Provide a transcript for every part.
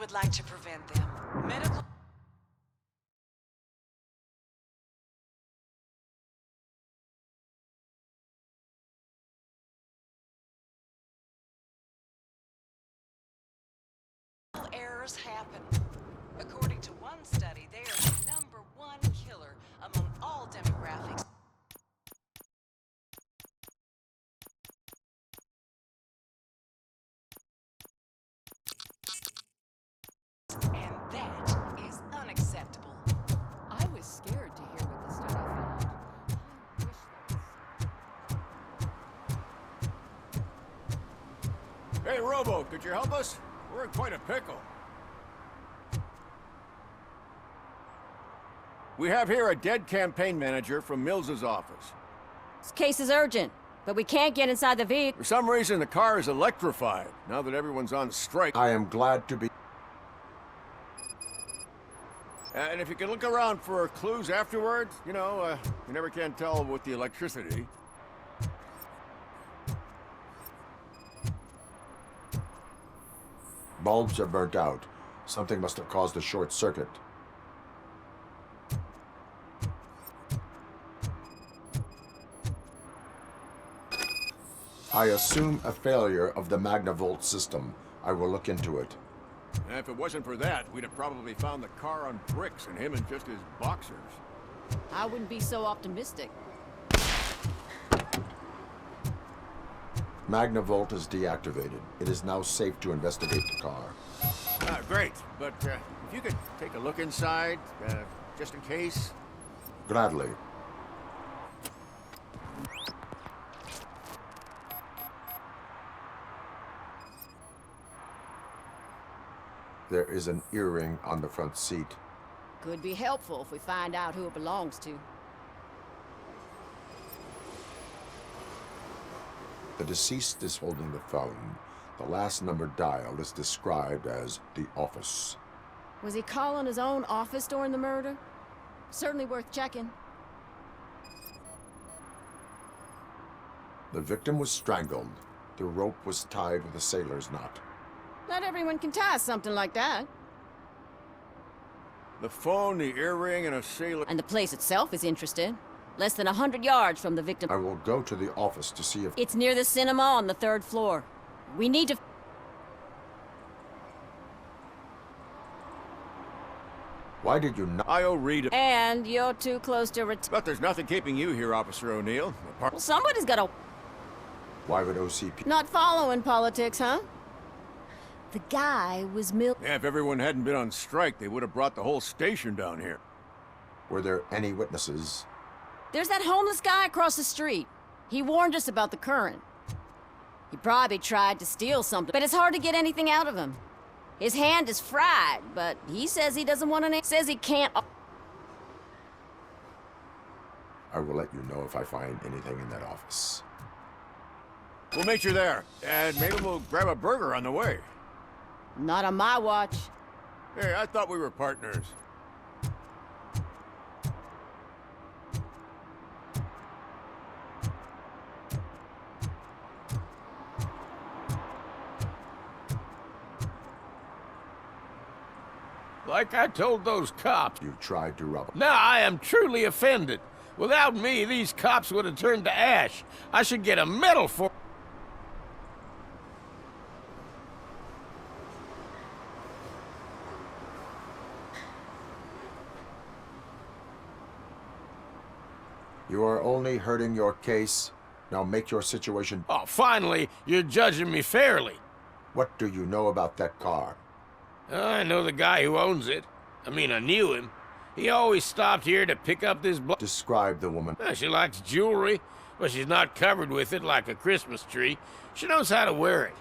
would like to prevent them. Medical... errors happen. According to one study, they are the #1 killer among all demographics. And that is unacceptable. I was scared to hear what the study found. I wish that was... Hey, Robo, could you help us? We're in quite a pickle. We have here a dead campaign manager from Mills's office. This case is urgent, but we can't get inside the vehicle. For some reason, the car is electrified, now that everyone's on strike. I am glad to be... And if you can look around for clues afterwards, you know, you never can tell with the electricity. Bulbs are burnt out. Something must have caused a short circuit. I assume a failure of the Magnavolt system. I will look into it. And if it wasn't for that, we'd have probably found the car on bricks and him in just his boxers. I wouldn't be so optimistic. Magnavolt is deactivated. It is now safe to investigate the car. Ah, great. But if you could take a look inside, just in case. Gladly. There is an earring on the front seat. Could be helpful if we find out who it belongs to. The deceased is holding the phone. The last number dialed is described as the office. Was he calling his own office during the murder? Certainly worth checking. The victim was strangled. The rope was tied with a sailor's knot. Not everyone can tie something like that. The phone, the earring, and a sailor... And the place itself is interesting. Less than 100 yards from the victim. I will go to the office to see if... It's near the cinema on the 3rd floor. We need to... Why did you not... I owe Reed... And you're too close to But there's nothing keeping you here, Officer O'Neill. Well, somebody's gotta... Why would OCP... Not following politics, huh? The guy was Yeah, if everyone hadn't been on strike, they would have brought the whole station down here. Were there any witnesses? There's that homeless guy across the street. He warned us about the current. He probably tried to steal something, but it's hard to get anything out of him. His hand is fried, but he says he doesn't want to... Says he can't... I will let you know if I find anything in that office. We'll meet you there, and maybe we'll grab a burger on the way. Not on my watch. Hey, I thought we were partners. Like I told those cops. You tried to rob... Now I am truly offended. Without me, these cops would have turned to ash. I should get a medal for... You are only hurting your case. Now make your situation... Oh, finally, you're judging me fairly. What do you know about that car? I know the guy who owns it. I mean, I knew him. He always stopped here to pick up this Describe the woman. She likes jewelry, but she's not covered with it like a Christmas tree. She knows how to wear it.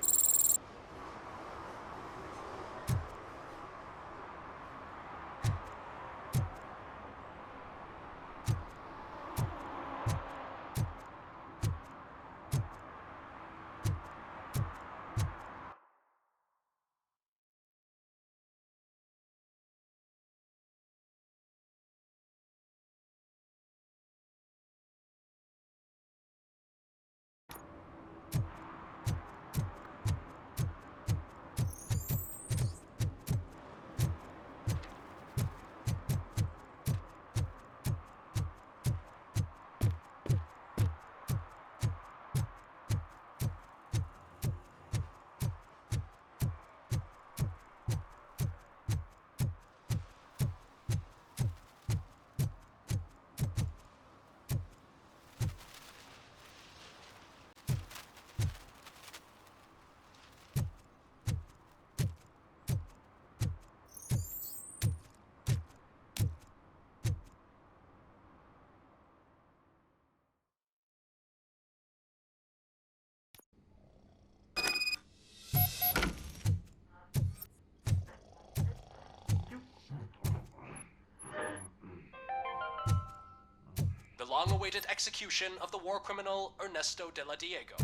long-awaited execution of the war criminal Ernesto de la Diego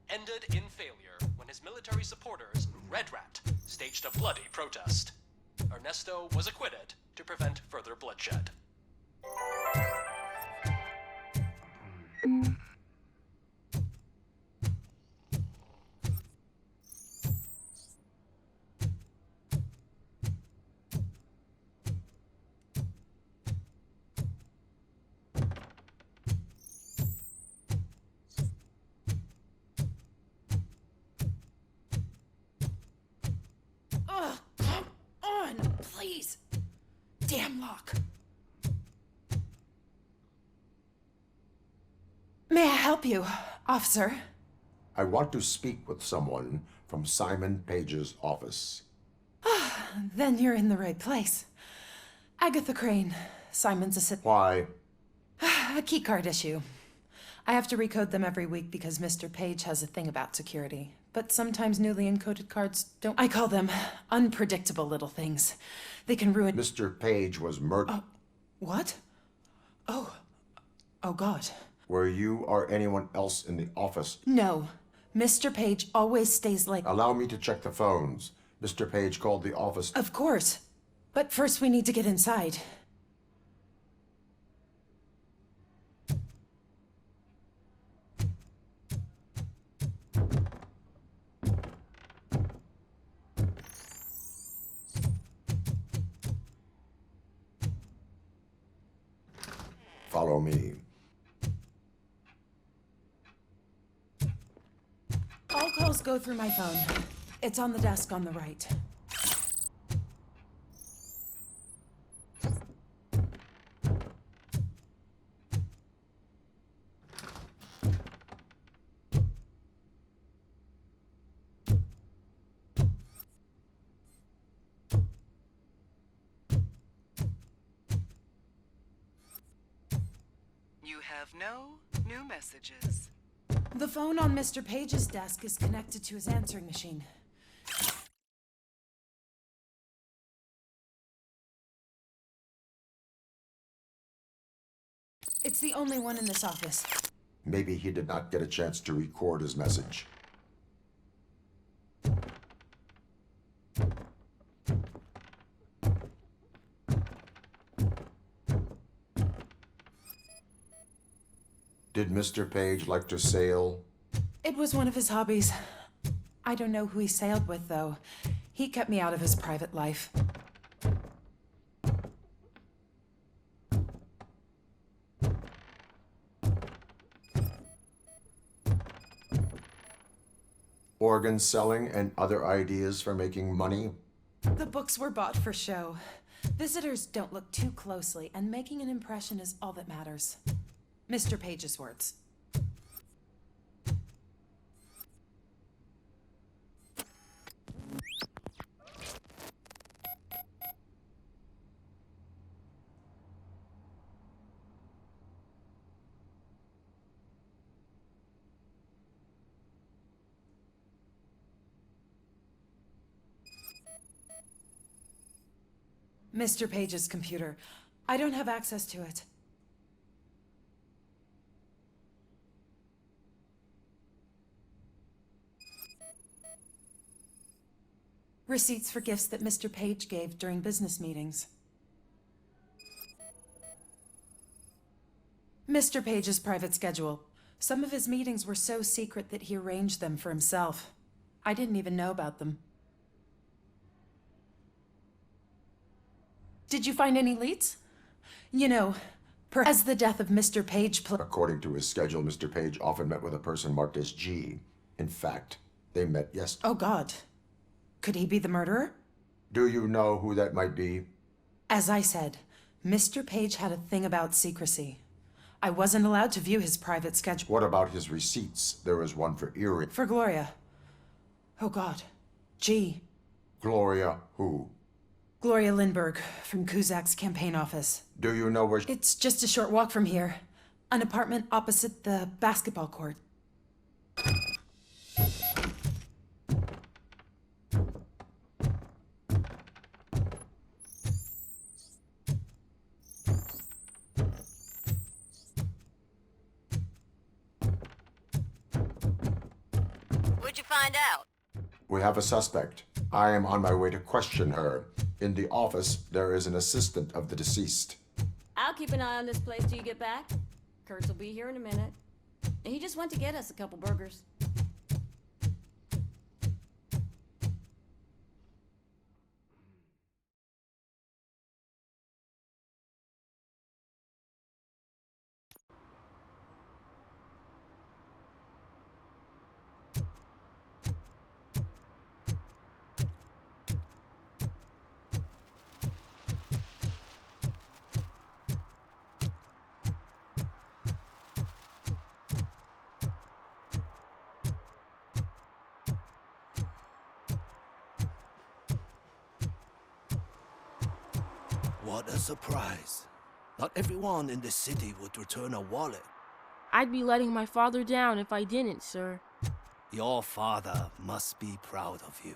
ended in failure when his military supporters, Red Rat, staged a bloody protest. Ernesto was acquitted to prevent further bloodshed. Ugh, come on, please. Damn lock. May I help you, officer? I want to speak with someone from Simon Page's office. Then you're in the right place. Agatha Crane, Simon's assistant. Why? A keycard issue. I have to recode them every week because Mr. Page has a thing about security. But sometimes newly encoded cards don't. I call them unpredictable little things. They can ruin. Mr. Page was murdered. What? Oh God. Were you or anyone else in the office? No. Mr. Page always stays late. Allow me to check the phones. Mr. Page called the office. Of course. But first we need to get inside. Follow me. All calls go through my phone. It's on the desk on the right. You have no new messages. The phone on Mr. Page's desk is connected to his answering machine. It's the only one in this office. Maybe he did not get a chance to record his message. Did Mr. Page like to sail? It was one of his hobbies. I don't know who he sailed with, though. He kept me out of his private life. Organ selling and other ideas for making money? The books were bought for show. Visitors don't look too closely, and making an impression is all that matters. Mr. Page's words. Mr. Page's computer. I don't have access to it. Receipts for gifts that Mr. Page gave during business meetings. Mr. Page's private schedule. Some of his meetings were so secret that he arranged them for himself. I didn't even know about them. Did you find any leads? You know, as the death of Mr. Page According to his schedule, Mr. Page often met with a person marked as G. In fact, they met yesterday. Oh, God. Could he be the murderer? Do you know who that might be? As I said, Mr. Page had a thing about secrecy. I wasn't allowed to view his private schedule. What about his receipts? There was one for earring. For Gloria. Oh, God. G. Gloria who? Gloria Lindbergh from Kuzak's campaign office. Do you know where It's just a short walk from here. An apartment opposite the basketball court. What'd you find out? We have a suspect. I am on my way to question her. In the office, there is an assistant of the deceased. I'll keep an eye on this place till you get back. Kurtz will be here in a minute. He just went to get us a couple burgers. What a surprise. Not everyone in the city would return a wallet. I'd be letting my father down if I didn't, sir. Your father must be proud of you.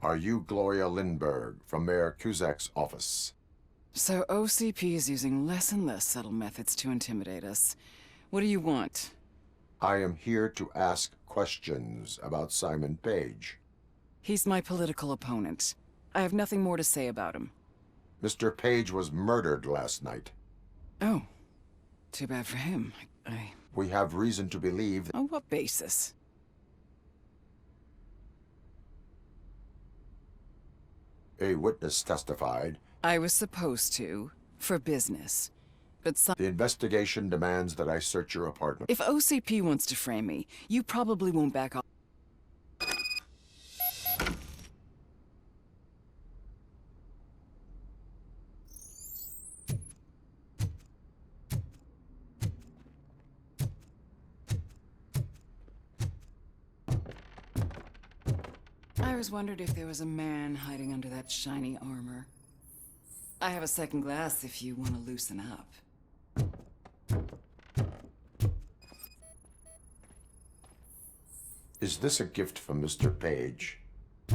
Are you Gloria Lindbergh from Mayor Cusack's office? So OCP is using less and less subtle methods to intimidate us. What do you want? I am here to ask questions about Simon Page. He's my political opponent. I have nothing more to say about him. Mr. Page was murdered last night. Oh. Too bad for him. We have reason to believe that... On what basis? A witness testified. I was supposed to, for business. But The investigation demands that I search your apartment. if OCP wants to frame me, you probably won't back off. I always wondered if there was a man hiding under that shiny armor. I have a second glass if you want to loosen up. Is this a gift from Mr. Page?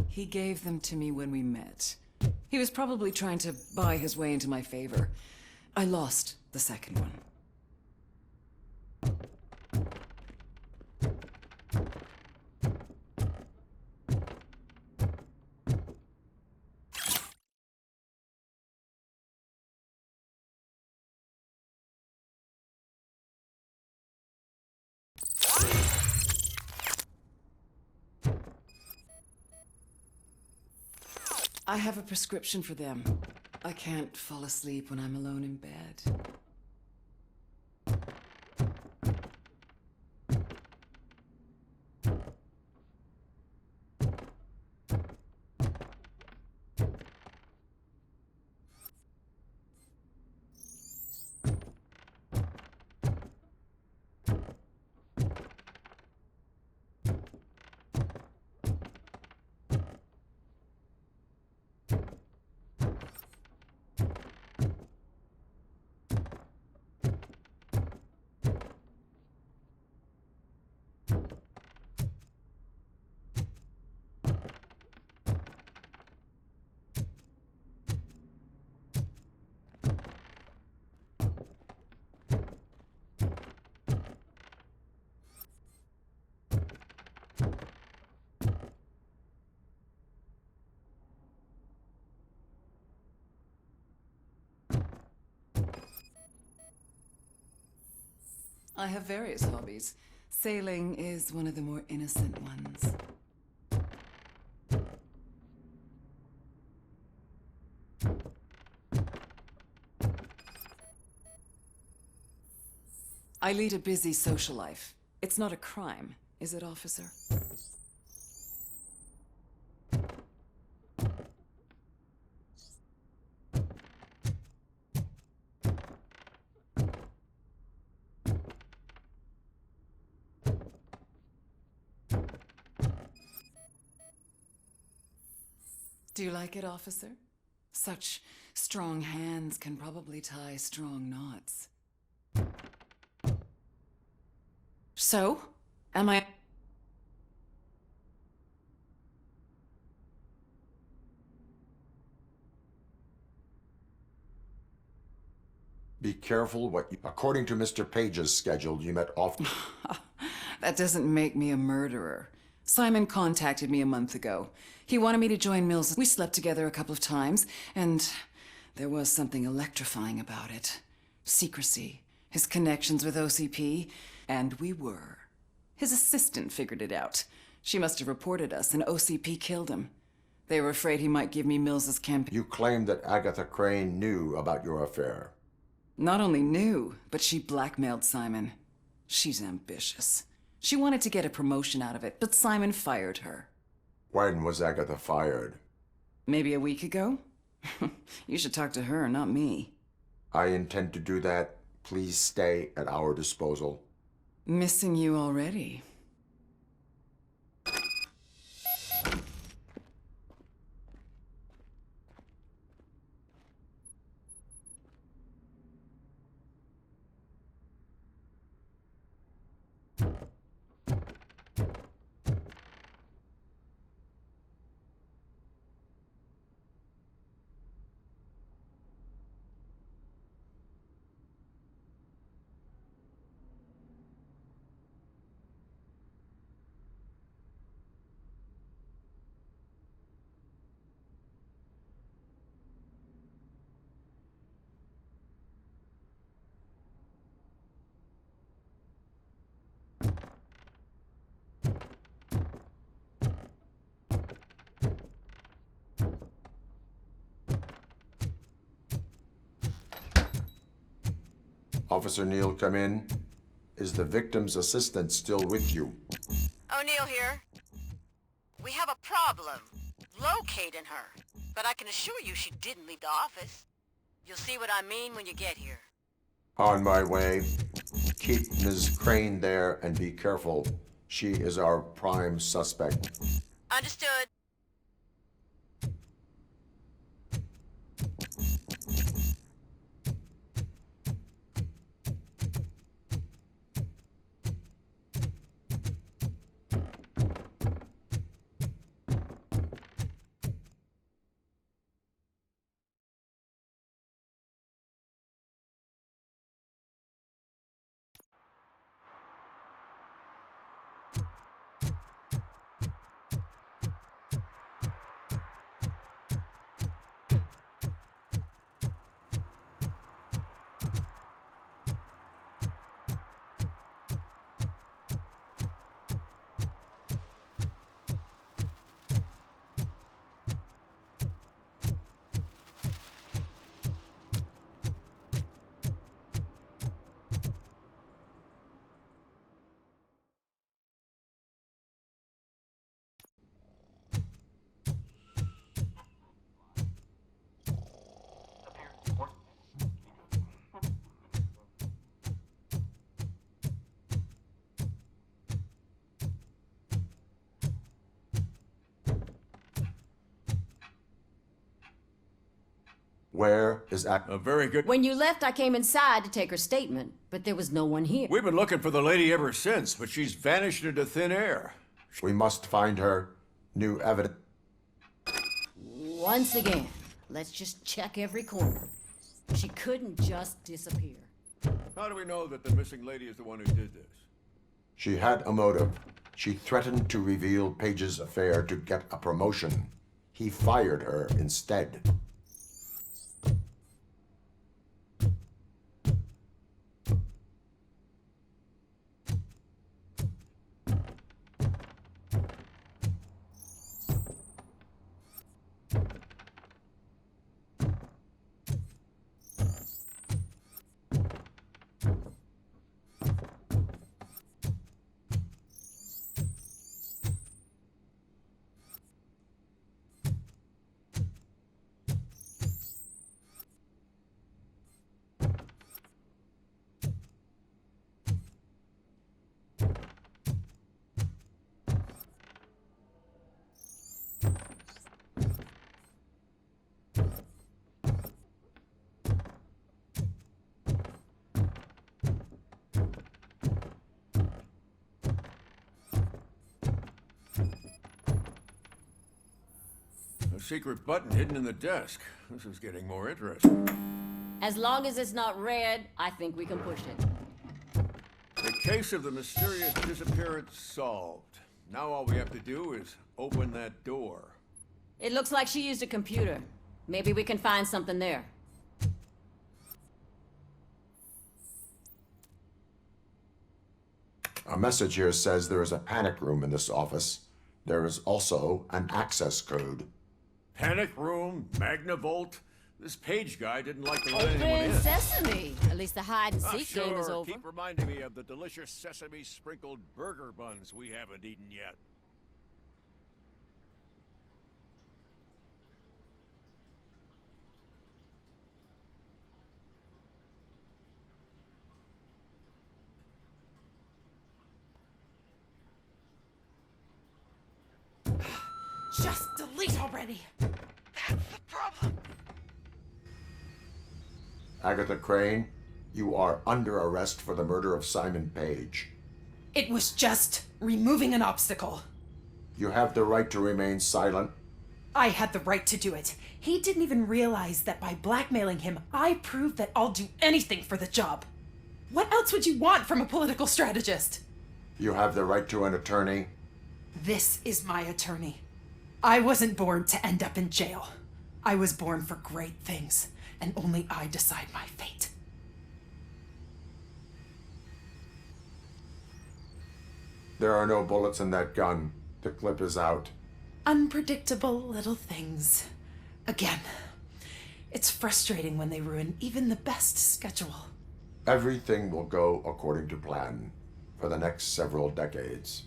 He gave them to me when we met. He was probably trying to buy his way into my favor. I lost the second one. I have a prescription for them. I can't fall asleep when I'm alone in bed. I have various hobbies. Sailing is one of the more innocent ones. I lead a busy social life. It's not a crime, is it, officer? Do you like it, officer? Such strong hands can probably tie strong knots. So, am I... Be careful what you... According to Mr. Page's schedule, you met often... That doesn't make me a murderer. Simon contacted me a month ago. He wanted me to join Mills. We slept together a couple of times, and there was something electrifying about it. Secrecy, his connections with OCP, and we were. His assistant figured it out. She must have reported us, and OCP killed him. They were afraid he might give me Mills's campaign. You claimed that Agatha Crane knew about your affair. Not only knew, but she blackmailed Simon. She's ambitious. She wanted to get a promotion out of it, but Simon fired her. When was Agatha fired? Maybe a week ago? You should talk to her, not me. I intend to do that. Please stay at our disposal. Missing you already. Officer Neal, come in. Is the victim's assistant still with you? O'Neill here. We have a problem locating her, but I can assure you she didn't leave the office. You'll see what I mean when you get here. On my way. Keep Ms. Crane there and be careful. She is our prime suspect. Understood. Where is A very good... When you left, I came inside to take her statement, but there was no one here. We've been looking for the lady ever since, but she's vanished into thin air. We must find her. New evidence. Once again, let's just check every corner. She couldn't just disappear. How do we know that the missing lady is the one who did this? She had a motive. She threatened to reveal Page's affair to get a promotion. He fired her instead. A secret button hidden in the desk. This is getting more interesting. As long as it's not red, I think we can push it. The case of the mysterious disappearance solved. Now all we have to do is open that door. It looks like she used a computer. Maybe we can find something there. A message here says there is a panic room in this office. There is also an access code. Panic room, Magnavolt. This Page guy didn't like to let anyone Open in. sesame! At least the hide and seek Sure, game is over. keep reminding me of the delicious sesame sprinkled burger buns we haven't eaten yet. Just delete already! That's the problem. Agatha Crane, you are under arrest for the murder of Simon Page. It was just removing an obstacle. You have the right to remain silent. I had the right to do it. He didn't even realize that by blackmailing him, I proved that I'll do anything for the job. What else would you want from a political strategist? You have the right to an attorney. This is my attorney. I wasn't born to end up in jail. I was born for great things, and only I decide my fate. There are no bullets in that gun. The clip is out. Unpredictable little things. Again, it's frustrating when they ruin even the best schedule. Everything will go according to plan for the next several decades.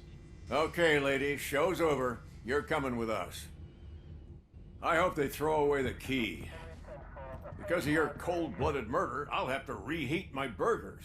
Okay, lady, show's over. You're coming with us. I hope they throw away the key. Because of your cold-blooded murder, I'll have to reheat my burgers.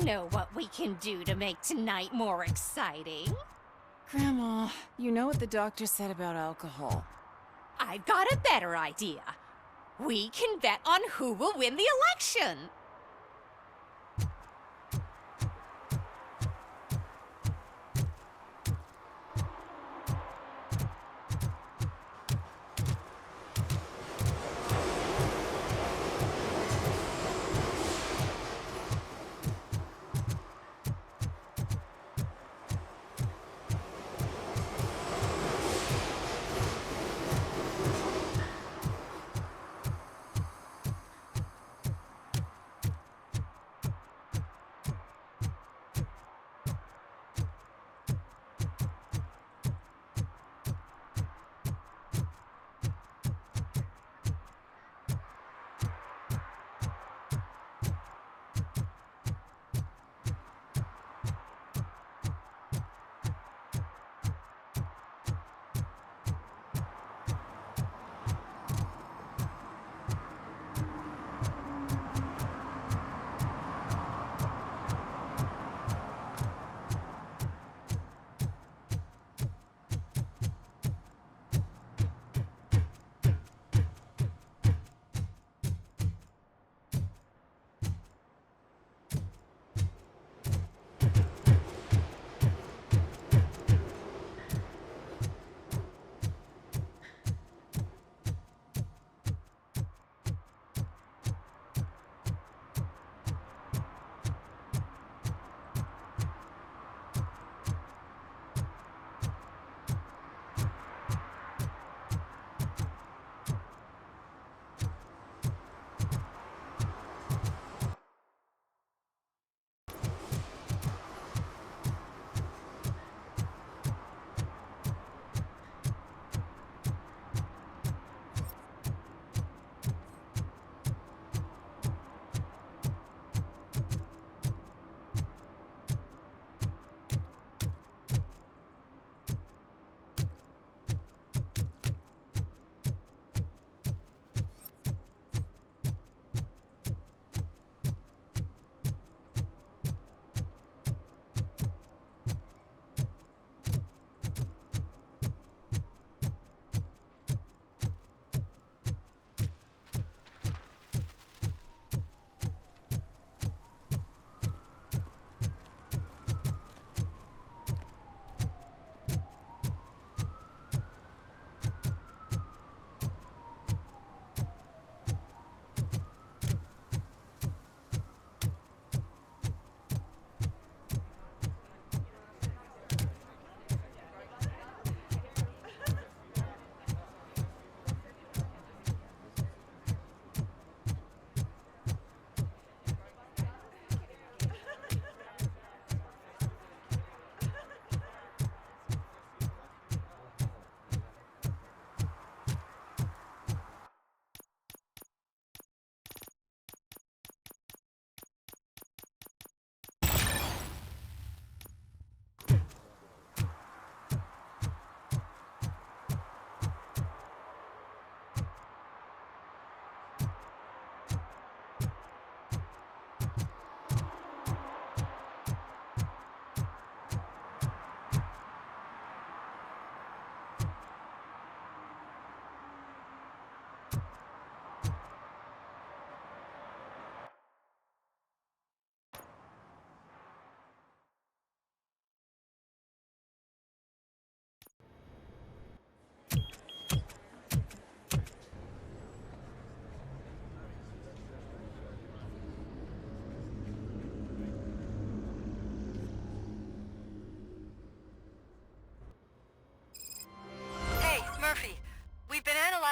know what we can do to make tonight more exciting. Grandma, you know what the doctor said about alcohol. I've got a better idea. We can bet on who will win the election.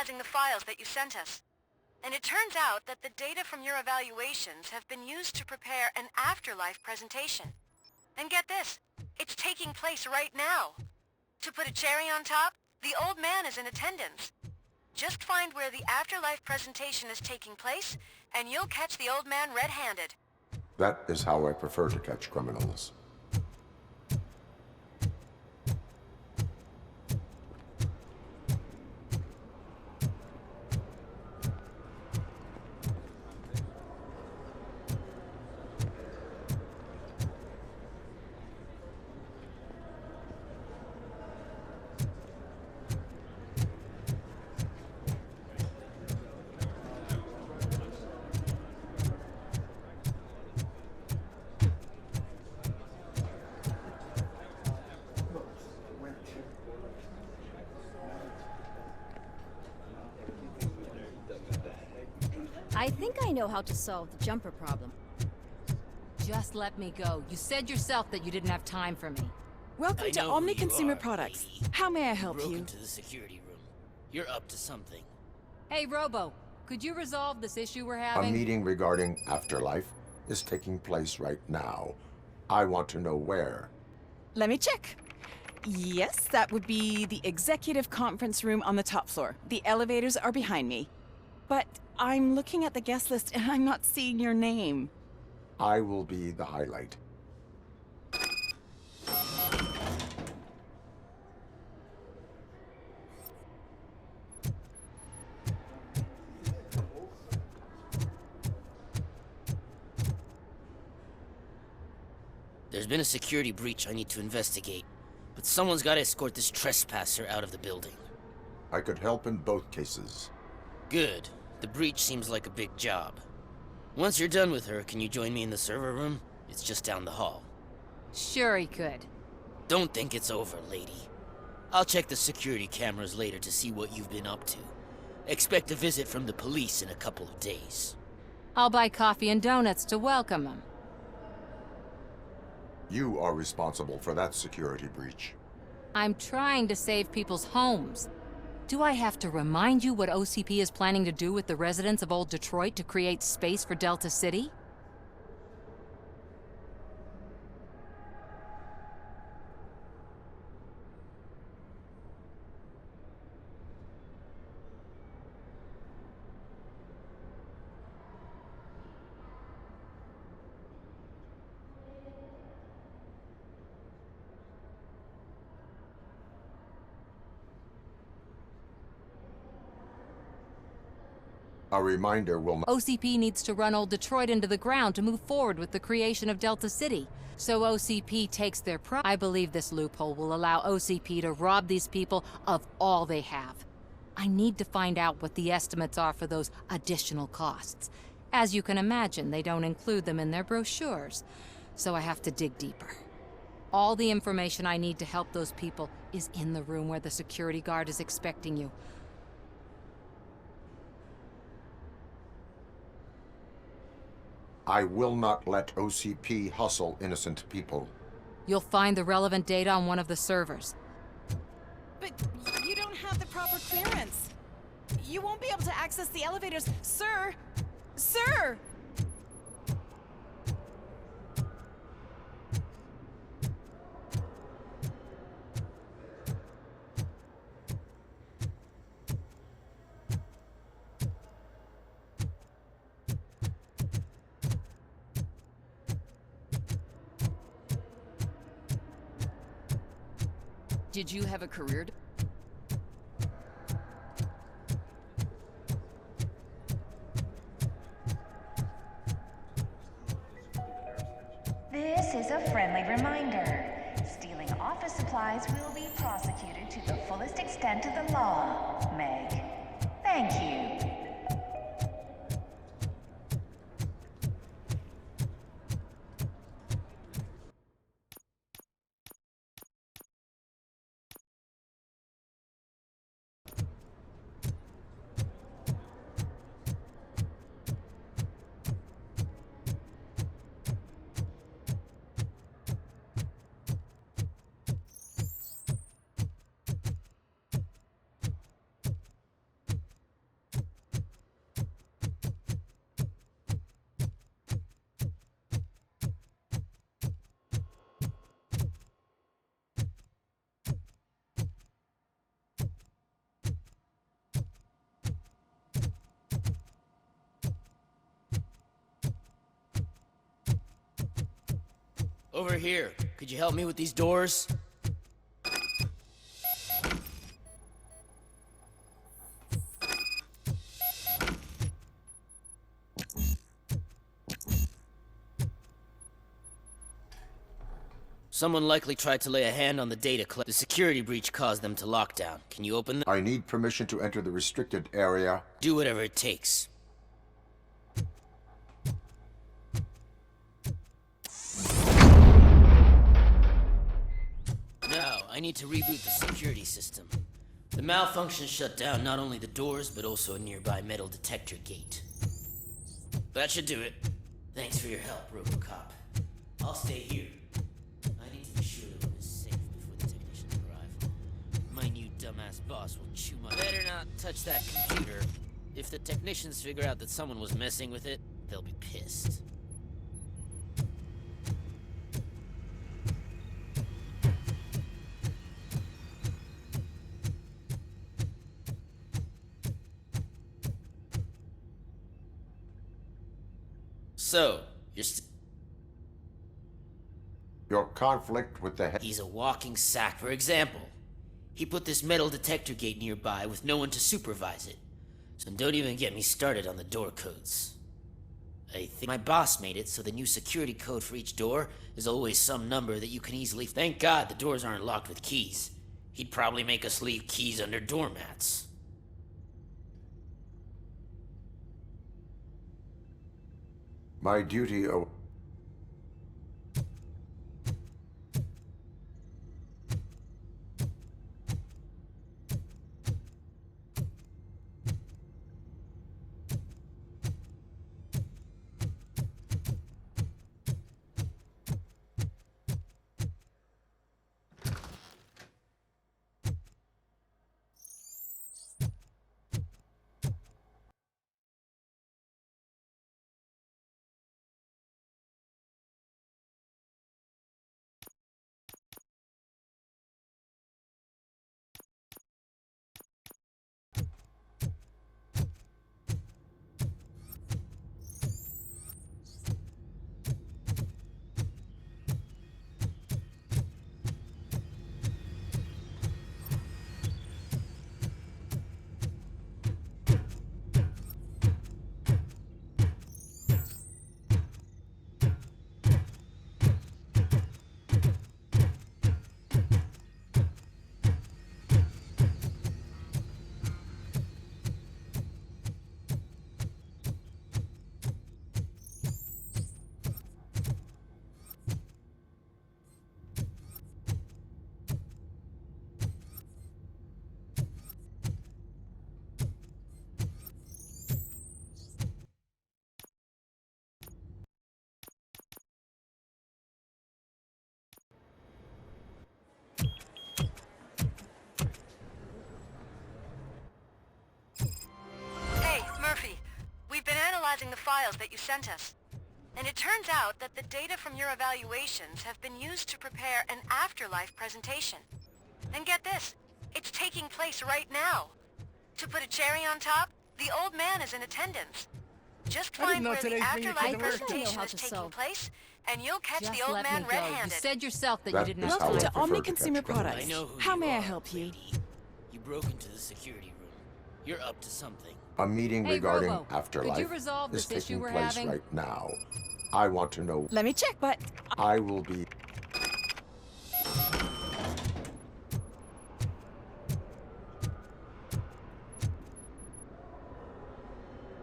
analyzing the files that you sent us. And it turns out that the data from your evaluations have been used to prepare an afterlife presentation. And get this, it's taking place right now. To put a cherry on top, the old man is in attendance. Just find where the afterlife presentation is taking place, and you'll catch the old man red-handed. That is how I prefer to catch criminals. I think I know how to solve the jumper problem. Just let me go. You said yourself that you didn't have time for me. Welcome to Omni Consumer Products. How may I help you? Into the security room. You're up to something. Hey, Robo, could you resolve this issue we're A having? meeting regarding afterlife is taking place right now. I want to know where. Let me check. Yes, that would be the executive conference room on the top floor. The elevators are behind me. But I'm looking at the guest list and I'm not seeing your name. I will be the highlight. There's been a security breach I need to investigate, but someone's got to escort this trespasser out of the building. I could help in both cases. Good. The breach seems like a big job. Once you're done with her, can you join me in the server room? It's just down the hall. Sure he could. Don't think it's over, lady. I'll check the security cameras later to see what you've been up to. Expect a visit from the police in a couple of days. I'll buy coffee and donuts to welcome him. You are responsible for that security breach. I'm trying to save people's homes. Do I have to remind you what OCP is planning to do with the residents of Old Detroit to create space for Delta City? A reminder will not... OCP needs to run Old Detroit into the ground to move forward with the creation of Delta City. So OCP takes their pride. I believe this loophole will allow OCP to rob these people of all they have. I need to find out what the estimates are for those additional costs. As you can imagine, they don't include them in their brochures, so I have to dig deeper. All the information I need to help those people is in the room where the security guard is expecting you. I will not let OCP hustle innocent people. You'll find the relevant data on one of the servers. But you don't have the proper clearance. You won't be able to access the elevators. Sir! Sir! Did you have a career? This is a friendly reminder. Stealing office supplies will be prosecuted to the fullest extent of the law, Meg. Thank you. Over here. Could you help me with these doors? Someone likely tried to lay a hand on the data The security breach caused them to lock down. Can you open them? I need permission to enter the restricted area. Do whatever it takes. Now, I need to reboot the security system. The malfunction shut down not only the doors, but also a nearby metal detector gate. That should do it. Thanks for your help, ROBOCOP. I'll stay here. I need to be sure the room is safe before the technicians arrive. My new dumbass boss will chew my... Better not touch that computer. If the technicians figure out that someone was messing with it, they'll be pissed. So, Your conflict with the head. He's a walking sack. For example, he put this metal detector gate nearby with no one to supervise it. So don't even get me started on the door codes. I think my boss made it so the new security code for each door is always some number that you can easily... Thank God the doors aren't locked with keys. He'd probably make us leave keys under doormats. My duty. We've been analyzing the files that you sent us, and it turns out that the data from your evaluations have been used to prepare an afterlife presentation. And get this, it's taking place right now. To put a cherry on top, the old man is in attendance. Just find where the afterlife presentation is taking place, and you'll catch the old man red-handed. You said yourself that That you didn't is have how time. I To prefer Omni to Consumer catch criminals. Products. I know who How you may I are, help you? lady. You broke into the security room. You're up to something. A meeting Hey, regarding Robo, afterlife could you resolve is this issue taking we're place having? right now. I want to know. Let me check, but I will be.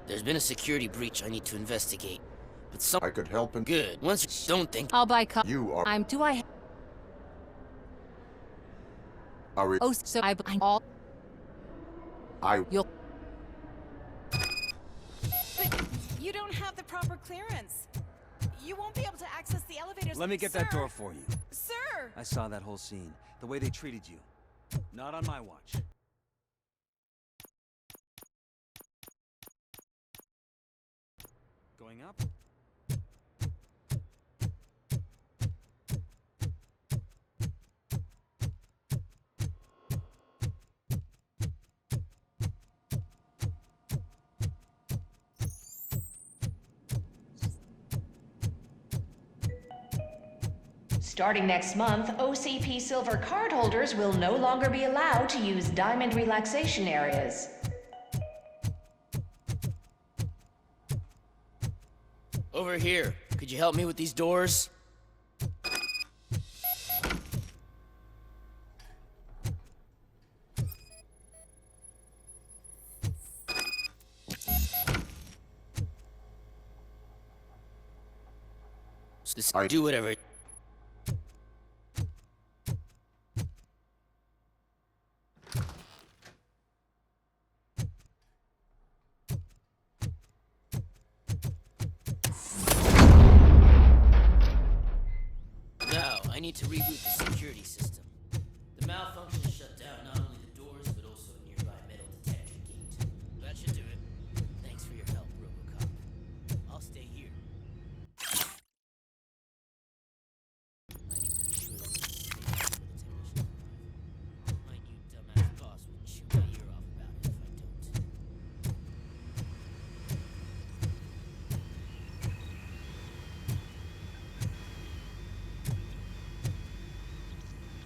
There's been a security breach I need to investigate. But I could help him. Good. Once you don't think... I'll buy You are. Do I... Oh, so I... All... You'll... But you don't have the proper clearance. You won't be able to access the elevators. Let me get that door for you. Sir! I saw that whole scene. The way they treated you. Not on my watch. Going up? Starting next month, OCP Silver cardholders will no longer be allowed to use diamond relaxation areas. Over here. Could you help me with these doors? Just do whatever. need to reboot the security system. The malfunction shut down not only the doors, but also a nearby metal detector gate. That should do it. Thanks for your help, RoboCop. I'll stay here. I need to be sure this is safe for the technician. My new dumbass boss would chew my ear off about it if I don't.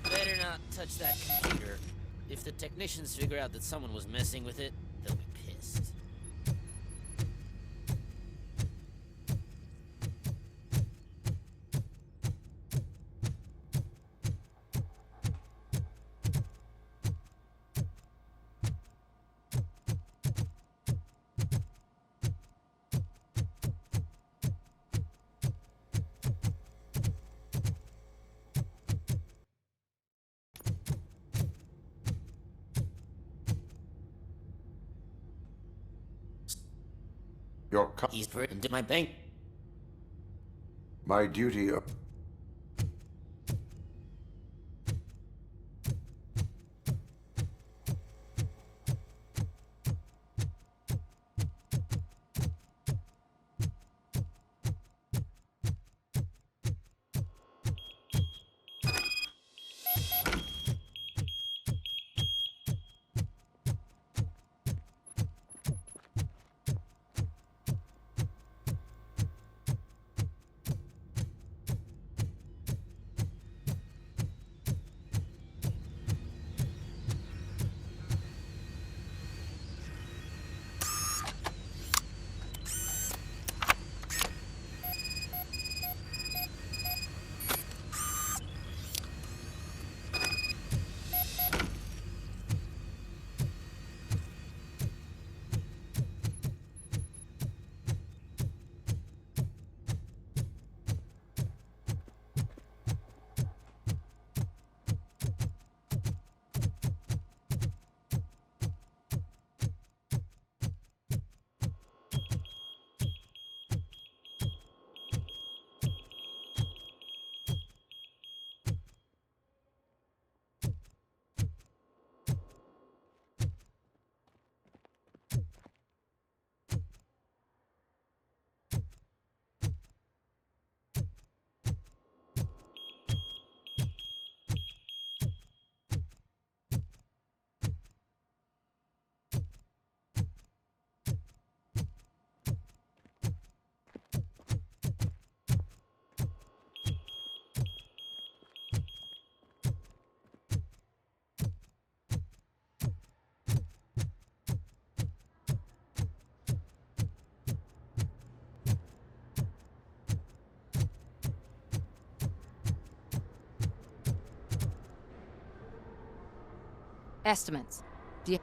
Better not touch that computer. If the technicians figure out that someone was messing with it, they'll be pissed. Your He's into my bank. My duty. Estimates. Do you...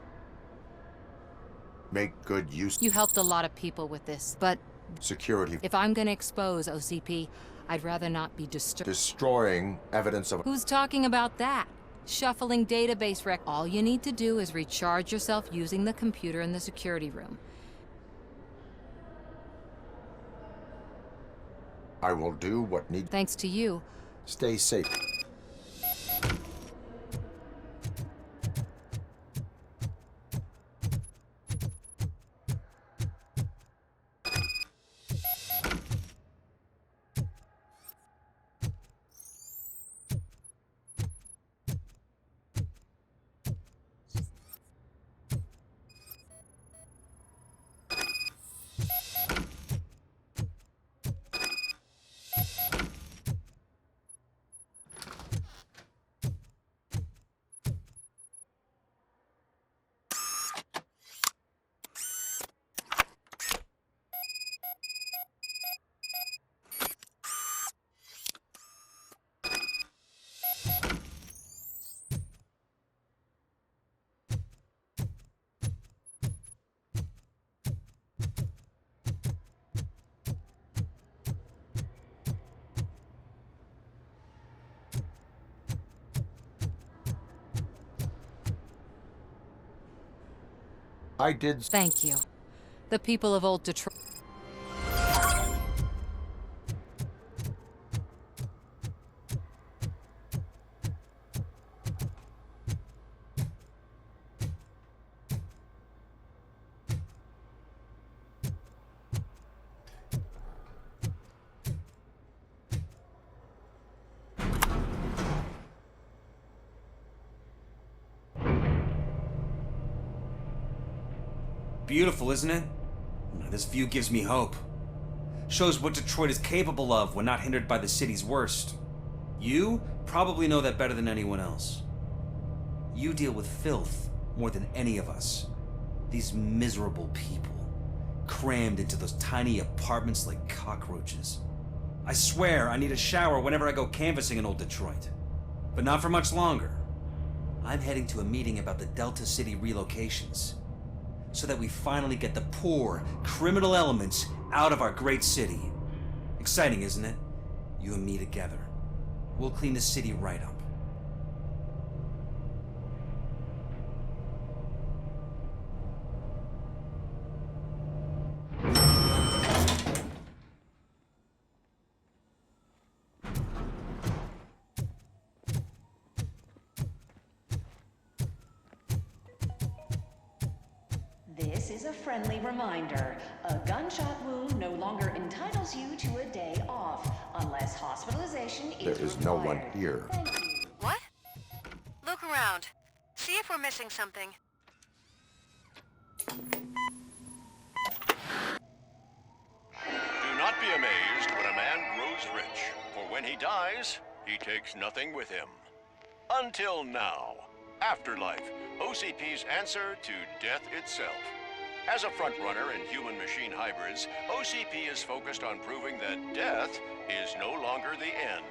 Make good use. You helped a lot of people with this, but Security. if I'm gonna expose OCP, I'd rather not be disturbed. Destroying evidence of. Who's talking about that? Shuffling database rec. All you need to do is recharge yourself using the computer in the security room. I will do what need. Thanks to you. Stay safe. I did. Thank you. The people of Old Detroit. Beautiful, isn't it? This view gives me hope. Shows what Detroit is capable of when not hindered by the city's worst. You probably know that better than anyone else. You deal with filth more than any of us. These miserable people, crammed into those tiny apartments like cockroaches. I swear I need a shower whenever I go canvassing in old Detroit. But not for much longer. I'm heading to a meeting about the Delta City relocations, so that we finally get the poor, criminal elements out of our great city. Exciting, isn't it? You and me together. We'll clean the city right up. This is a friendly reminder. A gunshot wound no longer entitles you to a day off, unless hospitalization is required. There is no one here. Thank you. What? Look around. See if we're missing something. Do not be amazed when a man grows rich, for when he dies, he takes nothing with him. Until now. Afterlife, OCP's answer to death itself. As a frontrunner in human-machine hybrids, OCP is focused on proving that death is no longer the end.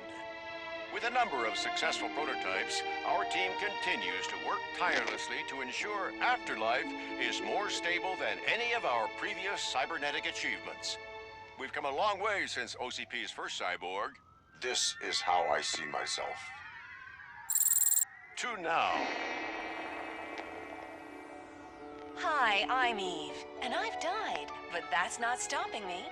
With a number of successful prototypes, our team continues to work tirelessly to ensure Afterlife is more stable than any of our previous cybernetic achievements. We've come a long way since OCP's first cyborg. This is how I see myself. To now. Hi, I'm Eve, and I've died, but that's not stopping me.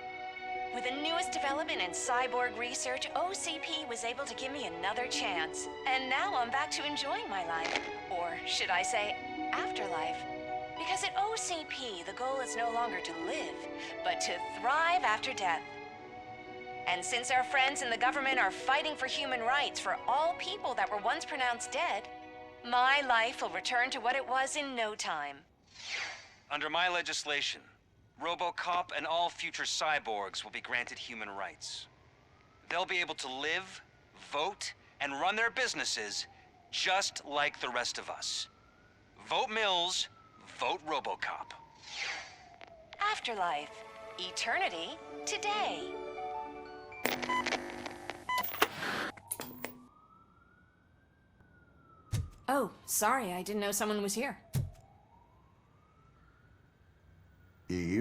With the newest development in cyborg research, OCP was able to give me another chance. And now I'm back to enjoying my life. Or should I say, afterlife. Because at OCP, the goal is no longer to live, but to thrive after death. And since our friends in the government are fighting for human rights for all people that were once pronounced dead, my life will return to what it was in no time. Under my legislation, ROBOCOP and all future cyborgs will be granted human rights. They'll be able to live, vote, and run their businesses just like the rest of us. Vote Mills, vote ROBOCOP. Afterlife. Eternity today. Oh, sorry, I didn't know someone was here. Eve?